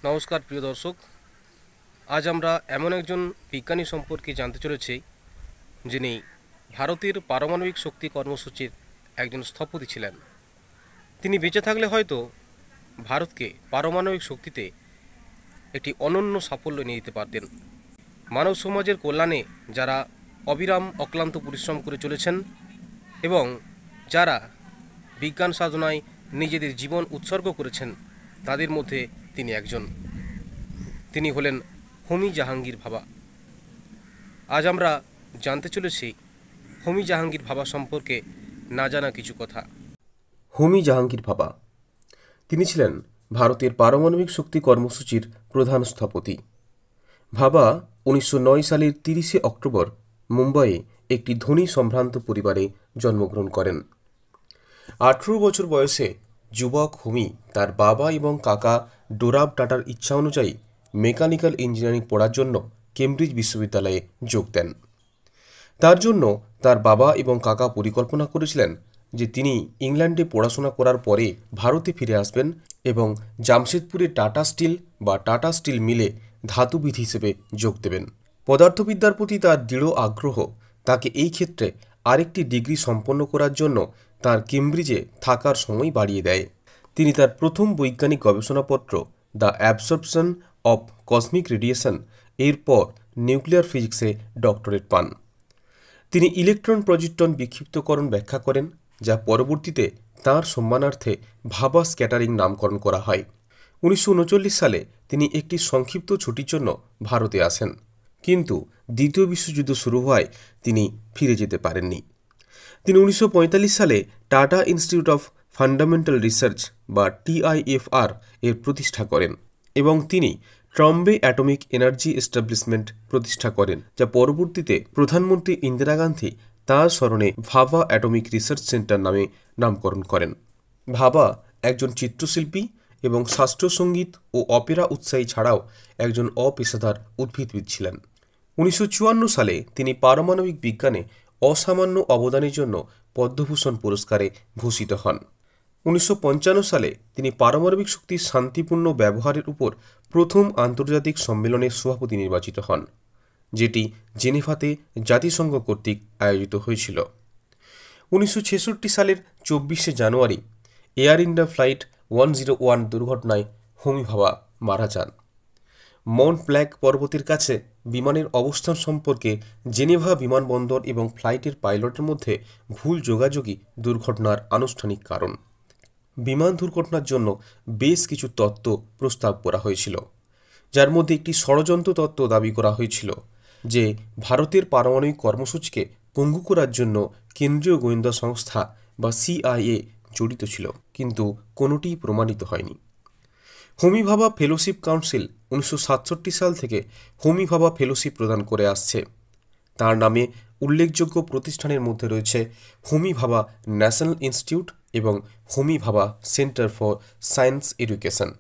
নমস্কার প্রিয় দর্শক, আজ আমরা এমন একজন বিজ্ঞানী সম্পর্কে জানতে চলেছি যিনি ভারতের পারমাণবিক শক্তি কর্মসূচির একজন স্থপতি ছিলেন। তিনি বেঁচে থাকলে হয়তো ভারতকে পারমাণবিক শক্তিতে একটি অনন্য সাফল্য নিয়ে দিতে পারতেন। মানব সমাজের কল্যাণে যারা অবিরাম অক্লান্ত পরিশ্রম করে চলেছেন এবং যারা বিজ্ঞান সাধনায় নিজেদের জীবন উৎসর্গ করেছেন, তাদের মধ্যে তিনি একজন। তিনি হলেন হোমি জাহাঙ্গীর ভাবা। আজ আমরা জানতে চলেছি হোমি জাহাঙ্গীর ভাবা সম্পর্কে না জানা কিছু কথা। হোমি জাহাঙ্গীর ভাবা তিনি ছিলেন ভারতের পারমাণবিক শক্তি কর্মসূচির প্রধান স্থপতি। ভাবা 1909 সালের 30 অক্টোবর মুম্বাইয়ে একটি ধনী সম্ভ্রান্ত পরিবারে জন্মগ্রহণ করেন। 18 বছর বয়সে যুবক হোমি তার বাবা এবং কাকা ডোরাব টাটার ইচ্ছা অনুযায়ী মেকানিক্যাল ইঞ্জিনিয়ারিং পড়ার জন্য কেমব্রিজ বিশ্ববিদ্যালয়ে যোগ দেন। তার জন্য তার বাবা এবং কাকা পরিকল্পনা করেছিলেন যে তিনি ইংল্যান্ডে পড়াশোনা করার পরে ভারতে ফিরে আসবেন এবং জামশেদপুরে টাটা স্টিল বা টাটা স্টিল মিলে ধাতুবিদ হিসেবে যোগ দেবেন। পদার্থবিদ্যার প্রতি তার দৃঢ় আগ্রহ তাকে এই ক্ষেত্রে আরেকটি ডিগ্রি সম্পন্ন করার জন্য তার কেমব্রিজে থাকার সময় বাড়িয়ে দেয়। তিনি তার প্রথম বৈজ্ঞানিক গবেষণাপত্র the absorption of cosmic radiation এরপর নিউক্লিয়ার ফিজিক্সে ডক্টরেট পান। তিনি ইলেকট্রন প্রোজিট্রন বিক্ষিপ্তকরণ ব্যাখ্যা করেন, যা পরবর্তীতে তাঁর সম্মানার্থে ভাবা স্ক্যাটারিং নামকরণ করা হয়। 1939 সালে তিনি একটি সংক্ষিপ্ত ছুটির জন্য ভারতে আসেন, কিন্তু দ্বিতীয় বিশ্বযুদ্ধ শুরু হওয়ায় তিনি ফিরে যেতে পারেননি। তিনি 1945 সালে tata institute of fundamental research বা TIFR এর প্রতিষ্ঠা করেন এবং তিনি ট্রম্বে অ্যাটমিক এনার্জি এস্টাবলিশমেন্ট প্রতিষ্ঠা করেন, যা পরবর্তীতে প্রধানমন্ত্রী ইন্দিরা গান্ধী তাঁর স্মরণে ভাবা অ্যাটমিক রিসার্চ সেন্টার নামে নামকরণ করেন। ভাবা একজন চিত্রশিল্পী এবং শাস্ত্রীয় সঙ্গীত ও অপেরা উৎসাহী ছাড়াও একজন অপেশাদার উদ্ভিদবিদ ছিলেন। 1954 সালে তিনি পারমাণবিক বিজ্ঞানে অসামান্য অবদানের জন্য পদ্মভূষণ পুরস্কারে ভূষিত হন। 1955 সালে তিনি পারমাণবিক শক্তির শান্তিপূর্ণ ব্যবহারের উপর প্রথম আন্তর্জাতিক সম্মেলনের সভাপতি নির্বাচিত হন, যেটি জেনেভাতে জাতিসংঘ কর্তৃক আয়োজিত হয়েছিল। 1966 সালের 24 জানুয়ারি এয়ার ইন্ডিয়া ফ্লাইট 101 দুর্ঘটনায় হোমি ভাবা মারা যান। মাউন্ট ব্ল্যাক পর্বতের কাছে বিমানের অবস্থান সম্পর্কে জেনেভা বিমানবন্দর এবং ফ্লাইটের পাইলটের মধ্যে ভুল যোগাযোগই দুর্ঘটনার আনুষ্ঠানিক কারণ। বিমান দুর্ঘটনার জন্য বেশ কিছু তত্ত্ব প্রস্তাব করা হয়েছিল, যার মধ্যে একটি ষড়যন্ত্র তত্ত্ব দাবি করা হয়েছিল যে ভারতের পারমাণবিক কর্মসূচিকে পঙ্গু করার জন্য কেন্দ্রীয় গোয়েন্দা সংস্থা বা CIA জড়িত ছিল, কিন্তু কোনোটিই প্রমাণিত হয়নি। হোমি ভাবা ফেলোশিপ কাউন্সিল 1967 সাল থেকে হোমি ভাবা ফেলোশিপ প্রদান করে আসছে। তার নামে উল্লেখযোগ্য প্রতিষ্ঠানের মধ্যে রয়েছে হোমি ভাবা ন্যাশনাল ইনস্টিটিউট এবং হোমি ভাবা সেন্টার ফর সায়েন্স এডুকেশন।